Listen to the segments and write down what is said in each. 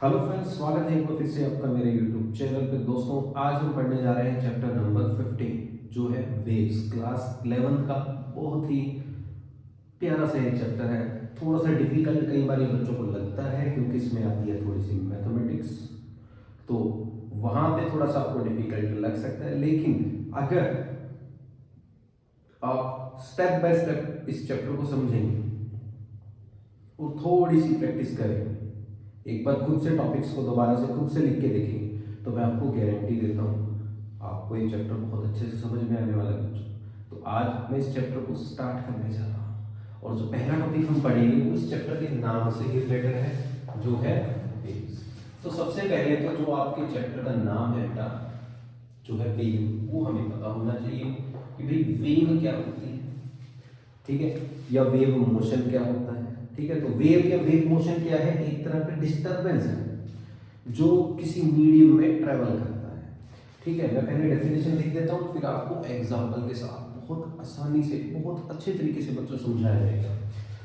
Hello friends, स्वागत है एक बार फिर से आपका मेरे यूट्यूब चैनल पे। दोस्तों, आज हम पढ़ने जा रहे हैं चैप्टर नंबर 15 जो है वेव्स। क्लास 11 का बहुत ही प्यारा सा एक चैप्टर है। थोड़ा सा डिफिकल्ट कई बार ये बच्चों को लगता है क्योंकि इसमें आती है थोड़ी सी मैथमेटिक्स, तो वहाँ पे थोड़ा सा आपको डिफिकल्ट लग सकता है। लेकिन अगर आप स्टेप बाय स्टेप इस चैप्टर को समझेंगे और थोड़ी सी प्रैक्टिस करेंगे, एक बार खुद से टॉपिक्स को दोबारा से खुद से लिख के देखेंगे, तो मैं आपको गारंटी देता हूँ आपको ये चैप्टर बहुत अच्छे से समझ में आने वाला है बच्चों। तो आज मैं इस चैप्टर को स्टार्ट करने जा रहा हूँ और जो पहला टॉपिक हम पढ़ेंगे वो इस चैप्टर के नाम से ही रिलेटेड है, जो है वेव्स। तो सबसे पहले तो जो आपके चैप्टर का नाम है बेटा, जो है वेव, वो हमें पता होना चाहिए कि भाई वेव क्या होती है, ठीक है, या वेव मोशन क्या होता है। ठीक है, तो वेव या वेव मोशन क्या है? एक तरह का डिस्टरबेंस है जो किसी मीडियम में ट्रेवल करता है। ठीक है, मैं पहले डेफिनेशन लिख देता हूँ, फिर आपको एग्जांपल के साथ बहुत आसानी से बहुत अच्छे तरीके से बच्चों समझाया जाएगा।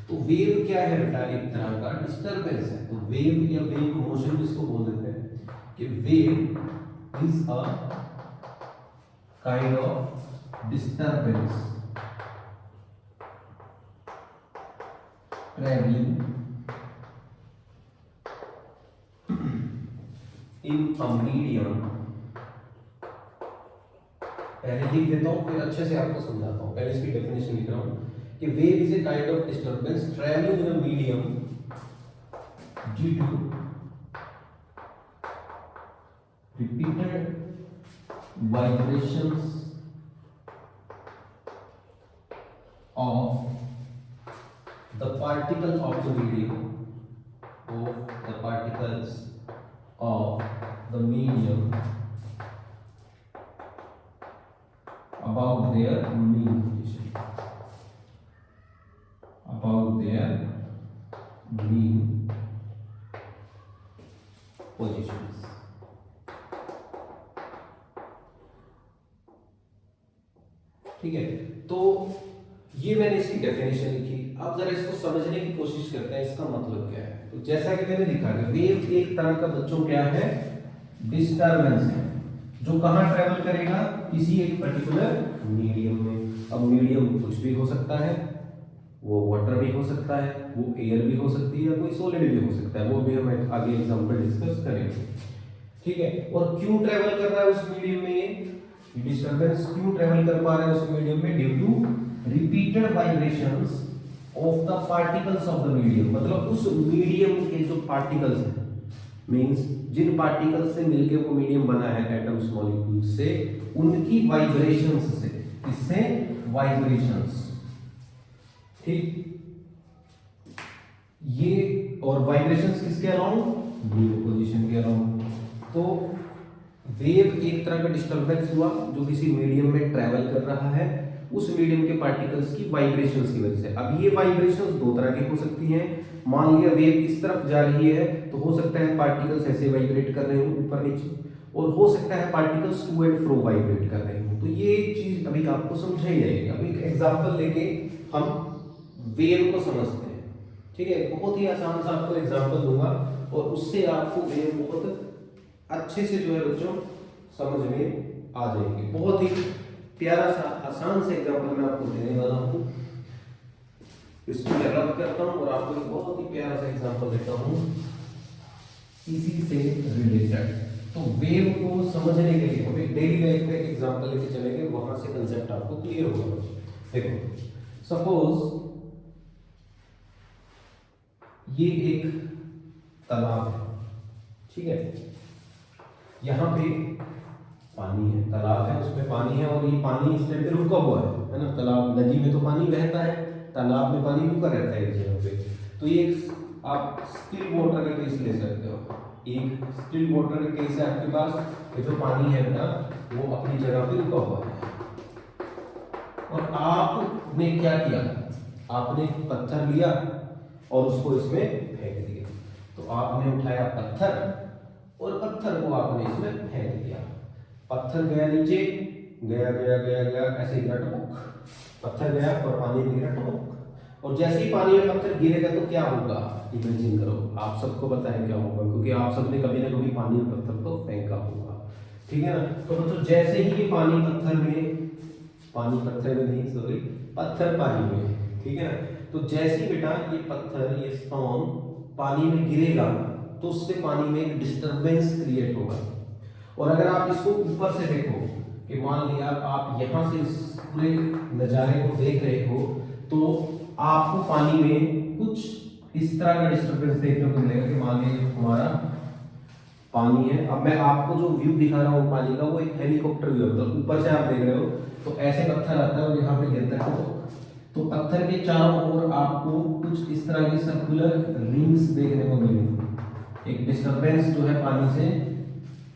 तो वेव क्या है बेटा? एक तरह का डिस्टरबेंस है। तो वेव या वेव मोशन जिसको बोल देते हैं कि wave is a kind of disturbance traveling in a medium। पहले लिख देता हूँ फिर अच्छे से आपको समझाता हूँ। पहले इसकी डेफिनेशन लिख रहा हूँ कि wave is a kind of disturbance travelling in a medium due to repeated vibrations of the particles of the medium about their mean positions। ठीक है, तो ये मैंने इसकी डेफिनेशन लिखी। अब जरा इसको समझने की कोशिश करते हैं, इसका मतलब क्या है। तो जैसा कि मैंने लिखा कि वेव एक तरह का बच्चों क्या है? डिस्टरबेंस है जो कहां ट्रेवल करेगा? किसी एक पर्टिकुलर मीडियम में। अब मीडियम कुछ भी हो सकता है, वो वाटर भी हो सकता है, वो एयर भी हो सकती है, या कोई सॉलिड भी हो सकता है, वो भी हम आगे एग्जांपल डिस्कस करेंगे। ठीक है, और क्यों ट्रेवल कर रहा है उस मीडियम में? डिस्टरबेंस क्यों ट्रेवल कर पा रहा है उस मीडियम में? Due to repeated vibrations of the particles of the medium. मतलब उस मीडियम के जो पार्टिकल्स हैं, मींस जिन पार्टिकल्स से मिलके वो मीडियम बना है एटम्स मॉलिक्यूल्स से, उनकी वाइब्रेशंस से। किससे? वाइब्रेशंस। ठीक, ये और वाइब्रेशंस किसके अराउंड? वेव पोजीशन के अराउंड। तो वेव एक तरह का डिस्टरबेंस हुआ जो किसी मीडियम में ट्रेवल कर रहा है उस मीडियम के पार्टिकल्स की वाइब्रेशंस की वजह से। अब ये वाइब्रेशंस दो तरह की हो सकती हैं। मान लिया वेव इस तरफ जा रही है तो हो सकता है पार्टिकल्स ऐसे वाइब्रेट कर रहे हो ऊपर नीचे, और हो सकता है particles to and fro vibrate कर रहे हो। तो ये चीज अभी आपको समझाई जाएगी। अभी एक एग्जांपल लेके हम वेव को समझते हैं। ठीक है, बहुत ही आसान सा आपको एग्जांपल दूंगा और उससे आपको वेव बहुत अच्छे से जो है बच्चों समझ में आ जाएंगे। बहुत ही प्यारा सा आसान से एग्जांपल मैं आपको देने वाला हूँ। इसको मैं रब करता हूँ और आपको एक बहुत ही प्यारा सा एग्जांपल देता हूँ इसी से रिलेटेड। तो वेव को समझने के लिए हम एक डेली लाइफ का एक एग्जांपल लेके चलेंगे, वहां से कंसेप्ट आपको क्लियर होगा। देखो, सपोज ये एक तालाब है। ठीक है, यहाँ पे पानी है, तालाब है, उसमें पानी है और ये पानी इस टाइम पे रुका हुआ है ना। तालाब, नदी में तो पानी बहता है, तालाब में पानी रुका रहता है एक जगह पे। तो ये आप स्टिल वाटर का केस ले सकते हो। एक स्टिल वाटर का केस है आपके पास कि जो पानी है बेटा वो अपनी जगह पे रुका हुआ है, और आपने क्या किया? आपने पत्थर लिया और उसको इसमें फेंक दिया। तो आपने उठाया पत्थर और पत्थर को आपने इसमें फेंक दिया। पत्थर गया नीचे, गया गया गया गया, ऐसे गिरा टपक, पत्थर गया और पानी में गिरा टपक, और जैसे ही पानी में पत्थर गिरेगा तो क्या होगा, इमेजिन करो, आप सबको पता है क्या होगा, क्योंकि आप सबने कभी ना कभी पानी में पत्थर तो फेंका होगा, ठीक है ना। तो बच्चों जैसे ही ये पानी पत्थर में नहीं, सॉरी, पत्थर पानी में, ठीक है ना। तो जैसे ही बेटा ये पत्थर, ये स्टोन पानी में गिरेगा तो उससे पानी में एक डिस्टरबेंस क्रिएट होगा। और अगर आप इसको ऊपर से देखो कि मान लिया आप यहाँ से इस पूरे नज़ारे को देख रहे हो तो आपको पानी में कुछ इस तरह का डिस्टरबेंस देखने को मिलेगा कि मान लीजिए हमारा पानी है। अब मैं आपको जो व्यू दिखा रहा हूँ पानी का, वो एक हेलीकॉप्टर व्यू होता है, ऊपर से आप देख रहे हो तो ऐसे पत्थर आता है और यहाँ पे गिरता है तो पत्थर के चारों ओर आपको कुछ इस तरह की सर्कुलर रिंग्स देखने को मिलेंगी। एक डिस्टरबेंस जो है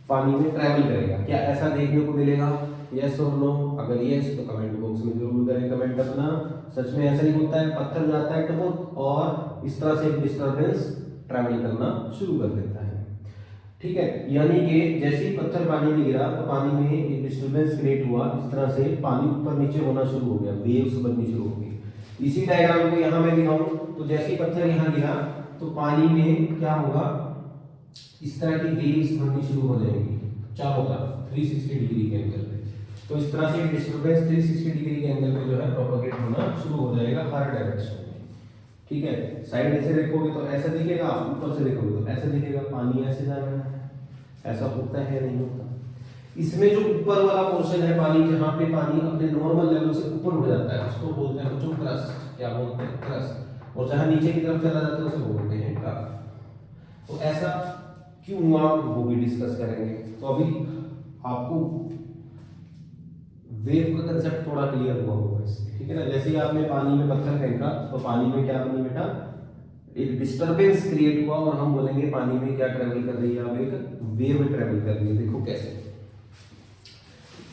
पानी में ट्रैवल करेगा। क्या ऐसा देखने को मिलेगा? यस और नो? अगर यस तो कमेंट बॉक्स में जरूर करें कमेंट अपना। सच में ऐसा ही होता है, पत्थर जाता है टपक और इस तरह से एक डिस्टरबेंस ट्रैवल करना शुरू कर देता है, ठीक है। यानी कि जैसे ही पत्थर पानी में गिरा तो पानी में एक डिस्टरबेंस क्रिएट हुआ, इस तरह से पानी ऊपर नीचे होना शुरू हो गया, वेव्स बननी शुरू हो गई। इसी डायग्राम को यहाँ मैं दिखाऊं तो जैसे ही पत्थर यहाँ गिरा तो पानी में क्या होगा, इस तरह की वेव्स बननी शुरू हो जाएंगी चारों तरफ 360 डिग्री के एंगल पे। तो इस तरह से डिस्टरबेंस 360 डिग्री के एंगल पे जो है प्रोपेगेट होना शुरू हो जाएगा हर डायरेक्शन में, ठीक है। साइड से देखोगे तो ऐसा दिखेगा, ऊपर से देखोगे तो ऐसा दिखेगा, पानी ऐसे जा रहा है, ऐसा होता है नहीं होता। इसमें जो ऊपर वाला पोर्शन है पानी, जहाँ पे पानी अपने नॉर्मल लेवल से ऊपर उठ जाता है उसको बोलते हैं बच्चों क्रस्ट। क्या बोलते हैं? क्रस्ट। और जहाँ नीचे की तरफ चला जाता है उसे बोलते हैं ट्रफ। तो ऐसा क्यों हुआ वो भी डिस्कस करेंगे। तो अभी आपको वेव का कंसेप्ट थोड़ा क्लियर हुआ होगा इससे, ठीक है ना। जैसे ही आपने पानी में पत्थर फेंका तो पानी में क्या बनी बेटा, एक डिस्टरबेंस क्रिएट हुआ और हम बोलेंगे पानी में क्या ट्रेवल कर रही है, अब एक वेव ट्रेवल कर रही है। देखो कैसे।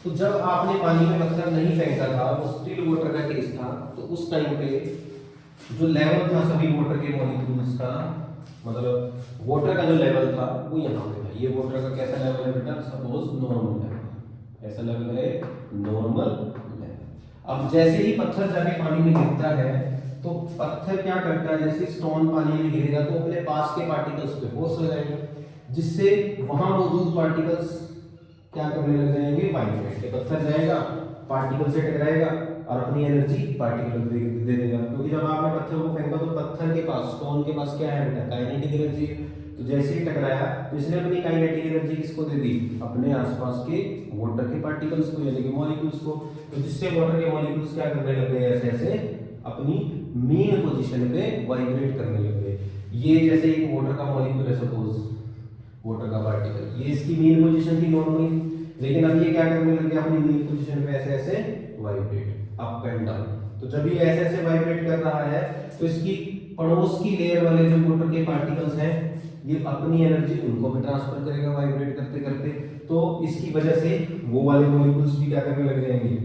तो जब आपने पानी में पत्थर नहीं फेंका था, वो स्टिल वाटर का केस था, तो उस टाइम पे जो लेवल था सभी वाटर के मॉलिक्यूल्स का, मतलब वाटर का जो लेवल था वो यहाँ पे था। ये वाटर का कैसा लेवल है बेटा, सपोज नॉर्मल लेवल, ऐसा लेवल है नॉर्मल लेवल। अब जैसे ही पत्थर जाके पानी में गिरता है तो पत्थर क्या करता है, जैसे स्टोन पानी में गिरेगा तो अपने पास के पार्टिकल्स पे फोर्स लगाएगा, जिससे वहां मौजूद पार्टिकल्स क्या करने लग जाएंगे, वाइब्रेट। पत्थर जाएगा पार्टिकल से टकराएगा और अपनी एनर्जी पार्टिकल को दे देगा, क्योंकि जब आपने पत्थर को फेंका तो पत्थर के पास, स्टोन के पास क्या है बेटा, काइनेटिक एनर्जी। तो जैसे ही टकराया तो इसने अपनी काइनेटिक एनर्जी किसको दे दी, अपने आसपास के वाटर के पार्टिकल्स को, यानी कि मॉलिक्यूल्स को। तो जिससे वाटर के मॉलिक्यूल्स क्या करने लग गए, ऐसे ऐसे अपनी मेन पोजीशन पे वाइब्रेट करने लग गए। ये जैसे एक वाटर का मॉलिक्यूल है, सपोज वाटर का पार्टिकल, ये इसकी मेन पोजीशन थी नॉर्मली, लेकिन अब ये क्या करने लग गया, अपनी मेन पोजीशन पे ऐसे ऐसे वाइब्रेट अप एंड डाउन। तो जब ये ऐसे ऐसे वाइब्रेट कर रहा है तो इसकी पड़ोस की लेयर वाले जो वाटर के पार्टिकल्स हैं, ये अपनी एनर्जी उनको भी ट्रांसफर करेगा वाइब्रेट करते करते। तो इसकी वजह से वो वाले मॉलिक्यूल्स भी क्या करने लग जाएंगे,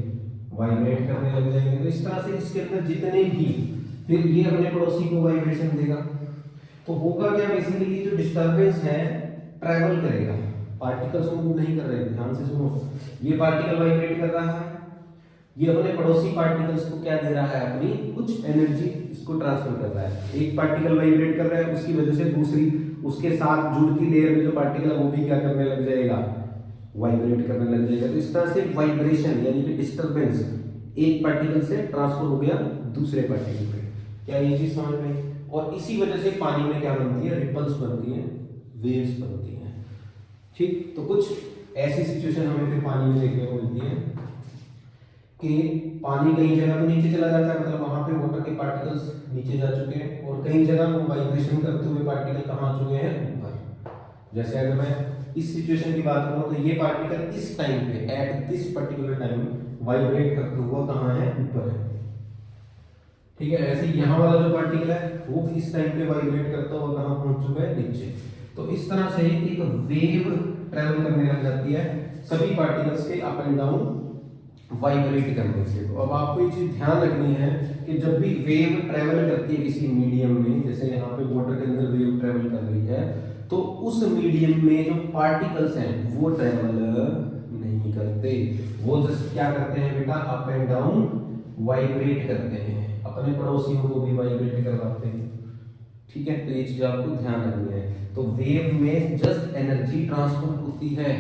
वाइब्रेट करने लग जाएंगे। तो इस तरह से इसके अंदर जितने भी, फिर ये अपने पड़ोसी को वाइब्रेशन देगा। तो होगा क्या, बेसिकली जो डिस्टरबेंस है ट्रैवल करेगा, पार्टिकल्स मूव नहीं कर रहे, ध्यान से सुनो। ये पार्टिकल वाइब्रेट कर रहा है, ये अपने पड़ोसी पार्टिकल्स को क्या दे रहा है, अपनी कुछ एनर्जी इसको ट्रांसफर कर रहा है। एक पार्टिकल वाइब्रेट कर रहा है, उसकी वजह से दूसरी उसके साथ जुड़ती लेयर में जो पार्टिकल है वो भी क्या करने लग जाएगा, वाइब्रेट करने लग जाएगा। तो इस तरह से वाइब्रेशन यानी कि डिस्टरबेंस एक पार्टिकल से ट्रांसफर हो गया दूसरे पार्टिकल पे। क्या ये चीज समझ में? और इसी वजह से पानी में क्या बनती है, रिपल्स बनती है, वेव्स बनती हैं, ठीक। तो कुछ ऐसी सिचुएशन हमें फिर पानी में देखने को मिलती है कि पानी कई जगह तो नीचे चला जाता है, मतलब वहां पे वाटर के पार्टिकल्स नीचे जा चुके हैं, और कई जगह वो वाइब्रेशन करते हुए पार्टिकल कहाँ आ चुके हैं, ऊपर। जैसे अगर मैं इस सिचुएशन की बात करूं तो ये पार्टिकल इस टाइम पे at this particular time vibrate करते हुआ कहाँ है, ऊपर है, ठीक है। ऐसे यहाँ वाला जो पार्टिकल है वो इस टाइम पे वाइब्रेट करता हुआ कहाँ पहुंच चुका है, नीचे। तो इस तरह से एक वेव ट्रेवल करने लग जाती है सभी पार्टिकल्स के अप एंड डाउन वाइब्रेट करने से। तो अब आपको ये चीज ध्यान रखनी है कि जब भी वेव ट्रेवल करती है किसी मीडियम में, जैसे यहाँ पे वाटर के अंदर वेव ट्रेवल कर रही है, तो उस मीडियम में जो पार्टिकल्स हैं वो ट्रेवल नहीं करते, वो जस्ट क्या करते हैं बेटा, अप एंड डाउन वाइब्रेट करते हैं अपने पड़ोसियों को भी वाइब्रेट करवाते हैं। ठीक है, तो ये चीज आपको ध्यान रखनी है। तो वेव में जस्ट एनर्जी ट्रांसफर होती है,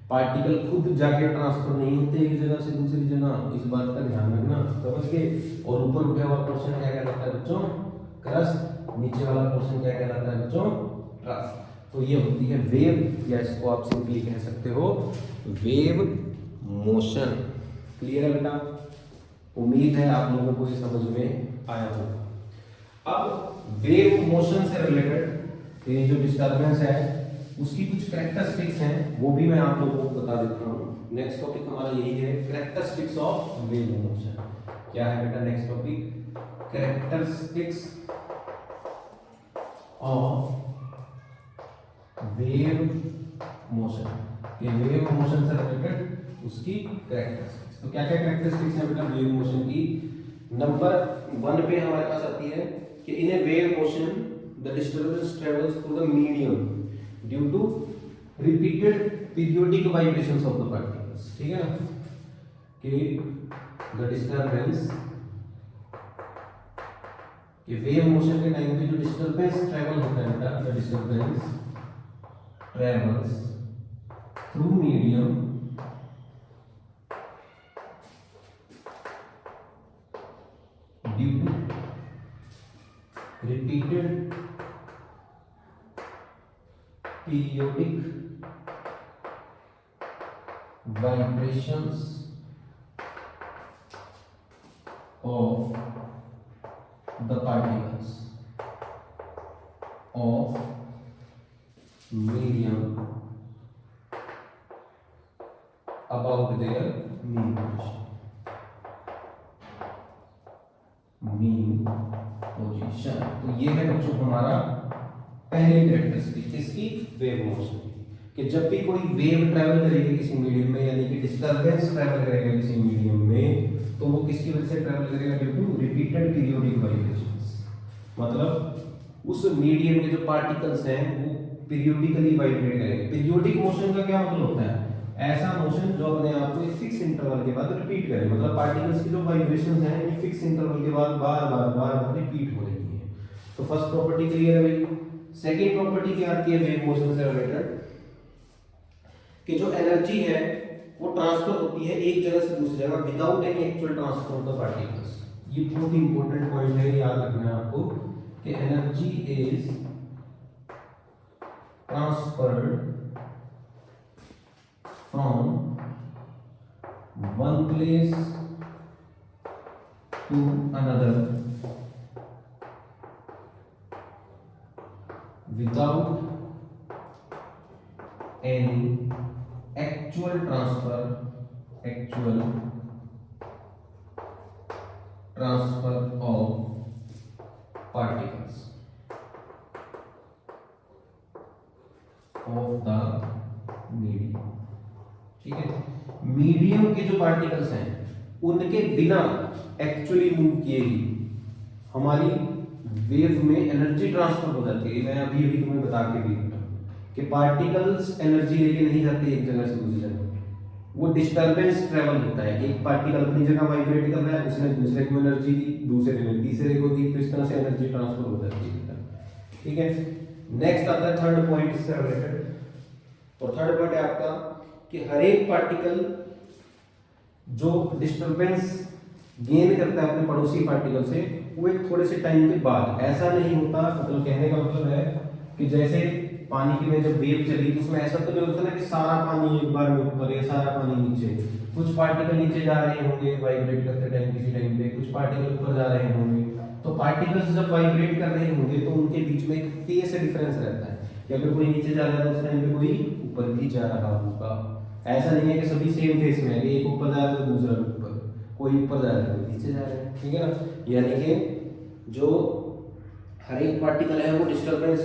पार्टिकल खुद जाके ट्रांसफर नहीं होते एक जगह से दूसरी जगह, इस बात का ध्यान रखना, समझ गए। और ऊपर उठा हुआ पोर्शन क्या कहलाता है बच्चों, क्रस्ट, नीचे वाला पोर्शन क्या कहलाता है बच्चों, ट्रफ। तो ये होती है वेव, या इसको आप सिंपली कह सकते हो वेव मोशन। क्लियर है बेटा? उम्मीद है आप लोगों को ये समझ में आया होगा। अब वेव मोशन से रिलेटेड ये जो डिस्टर्बेंस है उसकी कुछ कैरेक्टरिस्टिक्स हैं, वो भी मैं आप लोगों को बता देता हूँ। नेक्स्ट टॉपिक हमारा यही है, कैरेक्टरिस्टिक्स ऑफ वेव मोशन। क्या है बेटा next topic? Characteristics of wave motion. ये वेव मोशन से रिलेटेड उसकी कैरेक्टरिस्टिक्स। तो क्या क्या कैरेक्टरिस्टिक्स है बेटा वेव मोशन की? नंबर 1 पे हमारे पास आती है कि in a wave motion the disturbance travels through the medium due to repeated periodic vibrations of the particles. ठीक है ना, कि द डिस्टर्बेंस, कि वेव मोशन के टाइम पे जो डिस्टर्बेंस ट्रेवल होता है बेटा, the disturbance travels through medium due to repeated periodic vibrations of the particles of medium about their mean position. तो ये है बच्चों हमारा पहली कैरेक्टरिस्टिक किसकी? वेव मोशन की। कि जब भी कोई वेव ट्रैवल करेगी किसी मीडियम में, यानी कि डिस्टर्बेंस ट्रैवल करेगा किसी मीडियम में, तो वो किसकी वजह से ट्रैवल करेगा? Due to repeated periodic vibrations. मतलब उस मीडियम के जो पार्टिकल्स हैं वो पीरियोडिकली वाइब्रेट करेंगे। पीरियोडिक मोशन का क्या मतलब होता है? ऐसा मोशन जो अपने आप को एक फिक्स इंटरवल के बाद रिपीट करे। मतलब पार्टिकल्स की जो वाइब्रेशंस हैं ये फिक्स इंटरवल के बाद बार-बार रिपीट हो रही हैं। तो फर्स्ट प्रॉपर्टी क्लियर है भाई। सेकंड प्रॉपर्टी क्या आती है वेव मोशन से रिलेटेड? कि जो एनर्जी है वो ट्रांसफर होती है एक जगह से दूसरी जगह without any actual transfer of the particles. ये बहुत इंपॉर्टेंट पॉइंट है, याद रखना है आपको कि energy is transferred from one place to another without any actual transfer of particles of the medium। ठीक है, मीडियम के जो पार्टिकल्स हैं उनके बिना एक्चुअली मूव किए ही हमारी वेव में एनर्जी ट्रांसफर हो जाती है। मैं अभी तुम्हें बता के भी कि पार्टिकल्स एनर्जी लेके नहीं जाते एक जगह से दूसरी जगह, वो डिस्टर्बेंस ट्रेवल होता है। एक पार्टिकल अपनी जगह वाइब्रेट कर रहा है, उसने दूसरे को एनर्जी दी, दूसरे ने तीसरे को दी, तो इस तरह से एनर्जी ट्रांसफर हो जाती है। ठीक है, नेक्स्ट आता है थर्ड पॉइंट इससे रिलेटेड। और थर्ड पॉइंट है आपका कि हर एक पार्टिकल जो डिस्टर्बेंस गेन करता है अपने पड़ोसी पार्टिकल से, वो एक थोड़े से टाइम के बाद, ऐसा नहीं होता, मतलब कहने का मतलब है कि जैसे पानी की में जब वेव चली तो उसमें ऐसा तो नहीं होता ना कि सारा पानी एक बार में ऊपर या सारा पानी नीचे। कुछ पार्टिकल नीचे जा रहे होंगे वाइब्रेट करते टाइम किसी टाइम पे, कुछ पार्टिकल ऊपर जा रहे होंगे। तो पार्टिकल्स जब वाइब्रेट कर रहे होंगे तो उनके बीच में एक फेस डिफरेंस रहता है कि अगर कोई नीचे जा रहा है तो उस टाइम पे कोई ऊपर भी जा रहा होगा। ऐसा नहीं है कि सभी सेम फेस में है, एक ऊपर जा रहा है तो दूसरा ऊपर, कोई ऊपर जा रहा है कोई नीचे जा रहा है। ठीक है ना, यानी कि जो हर एक पार्टिकल है वो डिस्टर्बेंस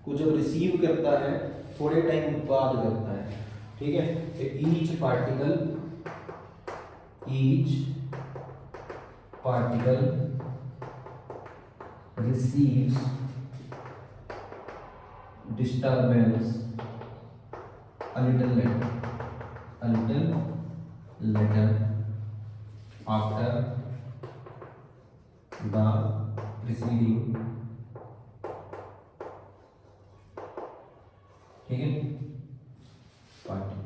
को जब रिसीव करता है थोड़े टाइम बाद करता है। ठीक है, तो each particle receives disturbance a little later after the preceding, ठीक है, पार्टिकल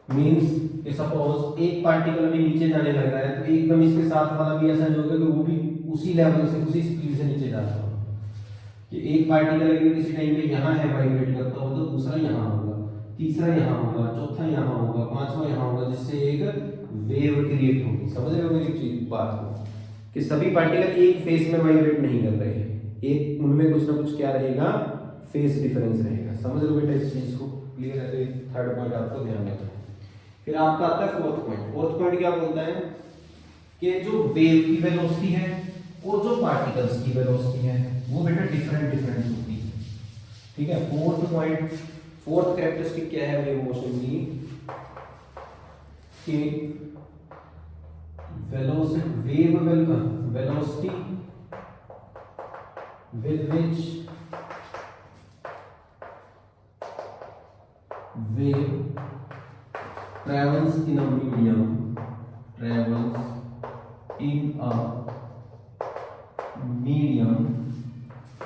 मीन्स कि सपोज एक पार्टिकल अभी नीचे जाने लग रहा है तो एकदम इसके साथ वाला भी ऐसा नहीं होगा कि वो भी उसी लेवल से उसी स्पीड से नीचे जा रहा हो, कि एक पार्टिकल अगर किसी टाइम पे यहाँ है वाइब्रेट करता हो तो दूसरा यहाँ होगा, तीसरा यहाँ होगा, चौथा यहाँ होगा, पांचवा यहाँ होगा, जिससे एक वेव क्रिएट होगी। समझ रहे हो मेरी चीज बात को, कि सभी पार्टिकल एक फेस में वाइब्रेट नहीं कर रहे हैं, एक उनमें कुछ ना कुछ क्या रहेगा, फेस डिफरेंस रहेगा। समझ लो बेटा इस चीज को, क्लियर है? तो थर्ड पॉइंट आपको ध्यान रखना है। फिर आपका आता है फोर्थ पॉइंट। फोर्थ पॉइंट क्या बोलता है कि जो वेव की वेलोसिटी है और जो पार्टिकल्स की वेलोसिटी है वो बेटा डिफरेंट होती है, ठीक है। फोर्थ पॉइंट, फोर्थ कैरेक्टरिस्टिक क्या है वेव मोशन की, कि wave velocity with which wave travels in a medium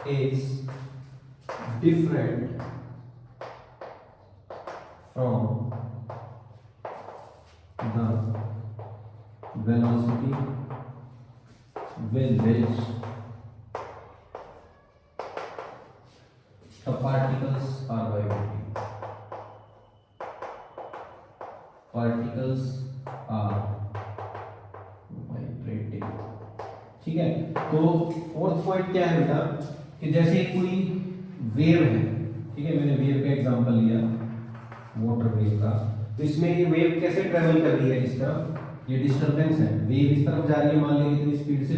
is different from the velocity with which the particles are vibrating. ठीक है। तो फोर्थ पॉइंट क्या है बेटा, कि जैसे कोई वेव है, ठीक है, मैंने वेव का एग्जांपल लिया वाटर वेव का, तो इसमें ये वेव कैसे ट्रेवल कर रही है, इस तरफ ये डिस्टरबेंस है, वेव इस तरफ जा रही है, मान लीजिए कितनी स्पीड से,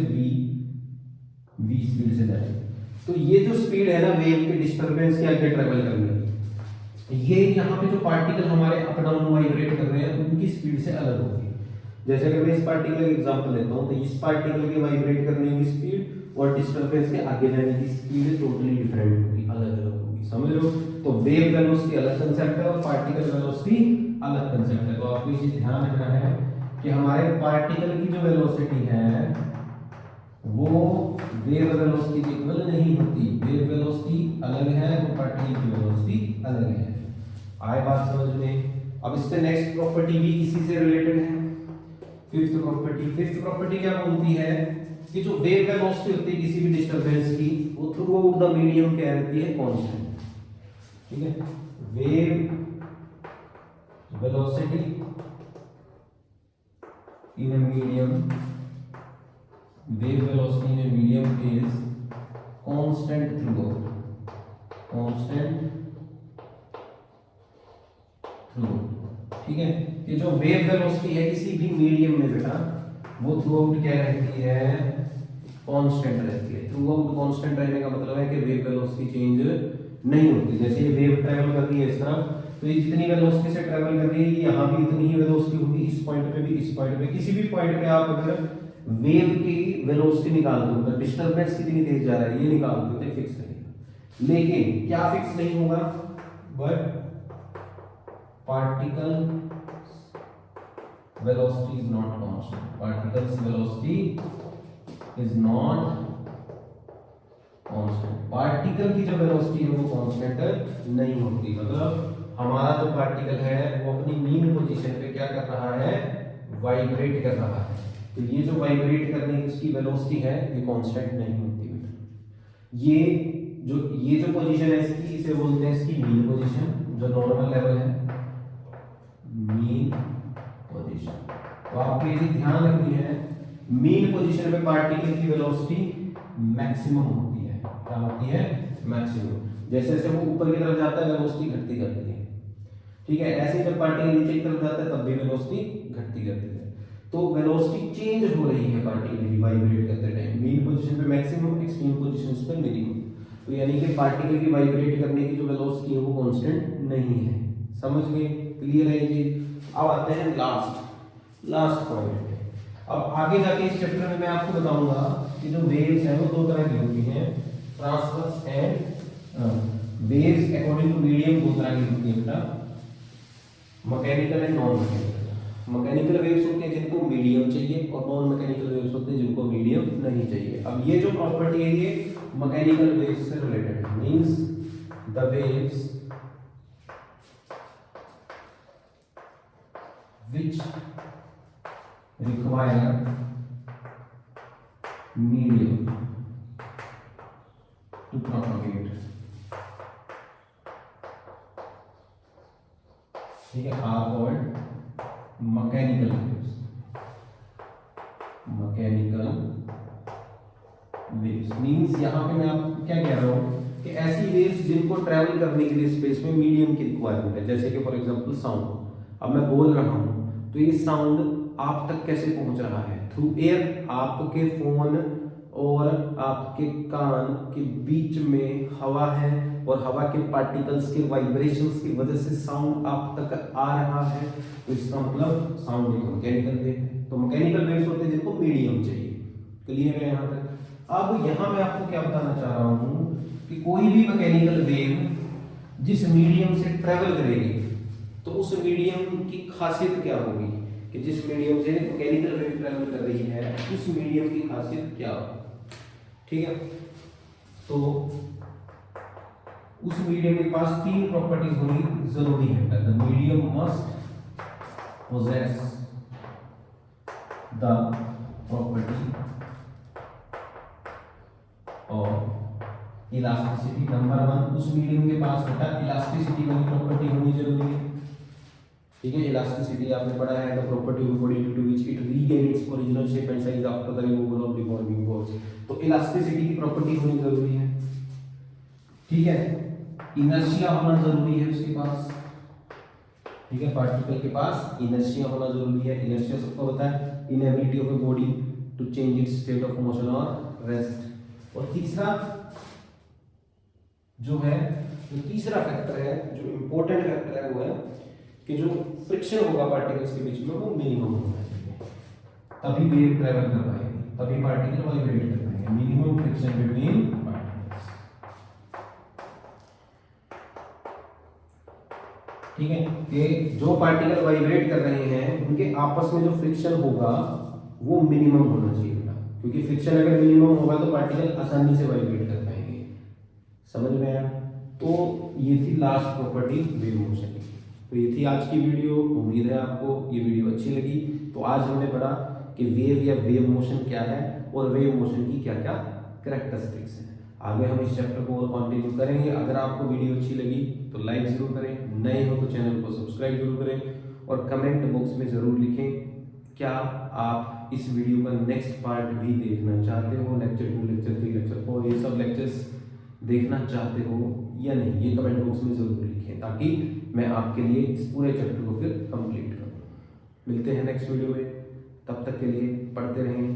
v स्पीड से जा रही है, तो ये जो स्पीड है ना वेव के डिस्टरबेंस के आगे ट्रेवल करने की, ये यहाँ पे जो पार्टिकल हमारे अप डाउन वाइब्रेट कर रहे हैं उनकी स्पीड से अलग होगी। जैसे अगर मैं इस पार्टिकल का एग्जांपल लेता हूँ, तो इस पार्टिकल के वाइब्रेट करने की स्पीड और डिस्टरबेंस के आगे जाने की स्पीड टोटली डिफरेंट होगी, अलग होगी। समझ लो? तो वेव वेलोसिटी अलग कंसेप्ट है और पार्टिकल वेलोसिटी अलग कंसेप्ट है। तो आपको ये ध्यान रखना है कि हमारे पार्टिकल की जो वेलोसिटी है वो वेव वेलोसिटी की इक्वल नहीं होती, वेव वेलोसिटी अलग है और पार्टिकल की वेलोसिटी अलग है। आए बात समझ में? अब इससे नेक्स्ट प्रॉपर्टी भी इसी से रिलेटेड है, फिफ्थ प्रॉपर्टी। फिफ्थ प्रॉपर्टी क्या बोलती है कि जो वेव वेलोसिटी होती है किसी भी डिस्टरबेंस की, वो थ्रू आउट द मीडियम क्या रहती है, कांस्टेंट, ठीक है। Wave velocity in a medium, wave velocity in a medium is constant throughout, ठीक है। ये जो वेव वेलोसिटी है किसी भी मीडियम में बेटा वो थ्रू आउट क्या रहती है, कांस्टेंट रहती है। थ्रू आउट कांस्टेंट रहने का मतलब है कि वेव वेलोसिटी चेंज नहीं होती। जैसे ये वेव ट्रैवल कर रही है इस तरफ, तो ये जितनी वेलोसिटी से ट्रैवल कर रही है यहाँ भी इतनी ही वेलोसिटी होगी, इस पॉइंट पे भी, इस पॉइंट पे, किसी भी पॉइंट पे आप अगर वेव की वेलोसिटी निकाल दो, मतलब डिस्टरबेंस कितनी तेज जा रहा है ये निकाल दो तो फिक्स रहेगा। लेकिन क्या फिक्स नहीं होगा, but particle velocity is not constant, particles velocity is not constant. Particle की जो वेलोसिटी है वो कांस्टेंट नहीं होती, मतलब हमारा जो पार्टिकल है वो अपनी मीन पोजीशन पे क्या कर रहा है, वाइब्रेट कर रहा है। तो ये जो वाइब्रेट करने की उसकी वेलोसिटी है ये कांस्टेंट नहीं होती बेटा। ये जो पोजीशन है इसकी, इसे बोलते हैं इसकी मीन पोजीशन, जो नॉर्मल लेवल है, मीन पोजीशन। तो आपको ये ध्यान रखनी है, मीन पोजीशन पे पार्टिकल की वेलोसिटी मैक्सिमम होती है। क्या होती है, मैक्सिमम। जैसे जैसे वो ऊपर की तरफ जाता है वेलोसिटी घटती जाती है, ठीक है। ऐसे जब पार्टिकल नीचे की तरफ जाता है तब भी वेलोसिटी घटती जाती है। तो वेलोसिटी चेंज हो रही है पार्टिकल की वाइब्रेट करते टाइम, मीन पोजीशन पे मैक्सिमम, एक्सट्रीम पोजीशंस पे मिनिमम। तो यानी कि पार्टिकल की वाइब्रेट करने की जो वेलोसिटी है वो कांस्टेंट नहीं है। समझ गए? क्लियर है जी? अब आते हैं लास्ट पॉइंट। अब आगे जाके इस चैप्टर में मैं आपको बताऊंगा कि जो वेव्स हैं वो दो तरह की होती हैं, transverse and waves according to medium दो तरह की होती है बेटा, mechanical and non mechanical. Mechanical waves होते हैं जिनको मीडियम चाहिए और नॉन मैकेनिकल वेव्स होते हैं जिनको मीडियम नहीं चाहिए। अब ये जो प्रॉपर्टी है ये मैकेनिकल वेव्स से रिलेटेड है, means the waves which require medium to propagate, ठीक है, are called mechanical waves. Mechanical waves means यहां पे मैं आपको क्या कह रहा हूं कि ऐसी वेव्स जिनको ट्रैवल करने के लिए स्पेस में मीडियम की रिक्वायरमेंट है, जैसे कि फॉर एग्जांपल साउंड। अब मैं बोल रहा हूं तो ये साउंड आप तक कैसे पहुंच रहा है? Through air. आपके फोन और आपके कान के बीच में हवा है और हवा के पार्टिकल्स के वाइब्रेशंस की वजह से साउंड आप तक आ रहा है, तो इसका मतलब साउंड एक मैकेनिकल वेव है। तो मैकेनिकल वेव्स होते हैं जिनको मीडियम चाहिए। क्लियर है यहाँ तक? अब यहाँ मैं आपको क्या बताना चाह रहा हूँ कि कोई भी मैकेनिकल वेव जिस मीडियम से ट्रेवल करेगी तो उस मीडियम की खासियत क्या होगी कि जिस मीडियम से मैकेनिकल वेव ट्रैवल कर रही है उस मीडियम की खासियत क्या होगी। ठीक है, तो उस मीडियम के पास तीन प्रॉपर्टीज होनी जरूरी है। The medium must possess the property of elasticity. Number one, उस मीडियम के पास बेटा इलास्टिसिटी वाली प्रॉपर्टी होनी जरूरी है। ठीक है, इलास्टिसिटी आपने पढ़ा है, the property of body due to which it regains its original shape and size after the removal of deforming force. तो इलास्टिसिटी की प्रॉपर्टी होनी जरूरी है। ठीक है, इनर्शिया होना जरूरी है उसके पास। ठीक है, पार्टिकल के पास इनर्शिया होना जरूरी है। इनर्शिया सबको पता है, inability of a body to change its state of motion और रेस्ट। और तीसरा जो है, जो तीसरा फैक्टर है, जो इंपॉर्टेंट फैक्टर है वो है कि जो फ्रिक्शन होगा पार्टिकल्स के बीच में वो मिनिमम होना चाहिए, तभी वेव ट्रैवल कर पाएगी, तभी पार्टिकल वाइब्रेट कर पाएंगे। Minimum friction between particles. ठीक है, कि जो पार्टिकल वाइब्रेट कर रहे हैं उनके आपस में जो फ्रिक्शन होगा वो मिनिमम होना चाहिए बेटा, क्योंकि फ्रिक्शन अगर मिनिमम होगा तो पार्टिकल आसानी से वाइब्रेट कर पाएंगे। समझ में आया? तो ये थी लास्ट प्रॉपर्टी वेव मोशन की। तो ये थी आज की वीडियो। उम्मीद है आपको ये वीडियो अच्छी लगी। तो आज हमने पढ़ा कि वेव या वेव मोशन क्या है और वेव मोशन की क्या क्या कैरेक्टरिस्टिक्स हैं। आगे हम इस चैप्टर को और कंटिन्यू करेंगे। अगर आपको वीडियो अच्छी लगी तो लाइक जरूर करें, नए हो तो चैनल को सब्सक्राइब जरूर करें और कमेंट बॉक्स में जरूर लिखें क्या आप इस वीडियो का नेक्स्ट पार्ट भी देखना चाहते हो, लेक्चर 2, लेक्चर 3, लेक्चर 4, ये सब लेक्चर्स देखना चाहते हो या नहीं, ये कमेंट बॉक्स में जरूर लिखें ताकि मैं आपके लिए इस पूरे चैप्टर को फिर कंप्लीट करूँ। मिलते हैं नेक्स्ट वीडियो में, तब तक के लिए पढ़ते रहें,